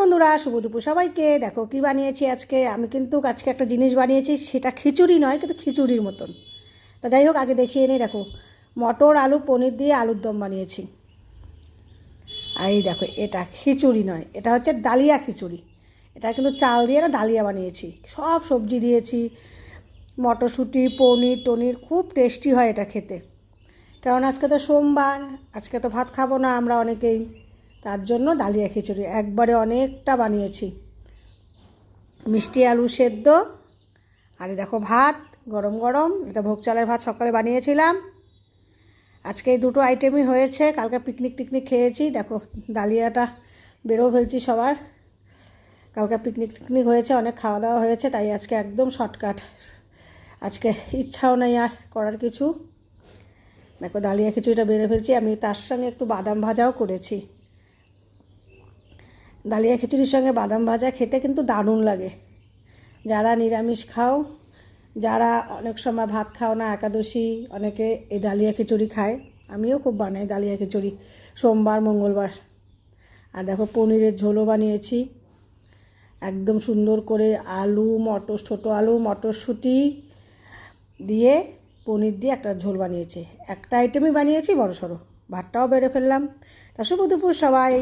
বন্ধুরা, শুভ দুপুর সবাইকে। দেখো কি বানিয়েছি আজকে। আমি কিন্তু আজকে একটা জিনিস বানিয়েছি, সেটা খিচুড়ি নয় কিন্তু খিচুড়ির মতন। তা যাই হোক, আগে দেখিয়ে নিই। দেখো, মটর আলু পনির দিয়ে আলুর দম বানিয়েছি। আর এই দেখো, এটা খিচুড়ি নয়, এটা হচ্ছে ডালিয়া খিচুড়ি। এটা কিন্তু চাল দিয়ে না, ডালিয়া বানিয়েছি। সব সবজি দিয়েছি, মটরশুঁটি, পনির টনির, খুব টেস্টি হয় এটা খেতে। কারণ আজকে তো সোমবার, আজকে তো ভাত খাবো না আমরা অনেকেই, তার জন্য ডালিয়া খিচুড়ি একবারে অনেকটা বানিয়েছি। মিষ্টি আলু সেদ্ধ, আর দেখো ভাত গরম গরম, এটা ভোগ চালের ভাত সকালে বানিয়েছিলাম। আজকে এই দুটো আইটেমই হয়েছে। কালকে পিকনিক টিকনিক খেয়েছি। দেখো ডালিয়াটা বেরো ফেলছি সবার। কালকে পিকনিক টিকনিক হয়েছে, অনেক খাওয়া দাওয়া হয়েছে, তাই আজকে একদম শর্টকাট। আজকে ইচ্ছাও নেই আর করার কিছু। দেখো ডালিয়া খিচুড়িটা বেড়ে ফেলছি। আমি তার সঙ্গে একটু বাদাম ভাজাও করেছি। ডালিয়া খিচুড়ির সঙ্গে বাদাম ভাজা খেতে কিন্তু দারুণ লাগে। যারা নিরামিষ খাও, যারা অনেক সময় ভাত খাও না, একাদশী, অনেকে এই ডালিয়া খিচুড়ি খায়। আমিও খুব বানাই ডালিয়া খিচুড়ি সোমবার মঙ্গলবার। আর দেখো পনিরের ঝোলও বানিয়েছি, একদম সুন্দর করে আলু মটর, ছোটো আলু মটরশুঁটি দিয়ে পনির দিয়ে একটা ঝোল বানিয়েছি। একটা আইটেমই বানিয়েছি বড় সড়ো, ভাতটাও বেড়ে ফেললাম। তা শুভ দুপুর সবাই।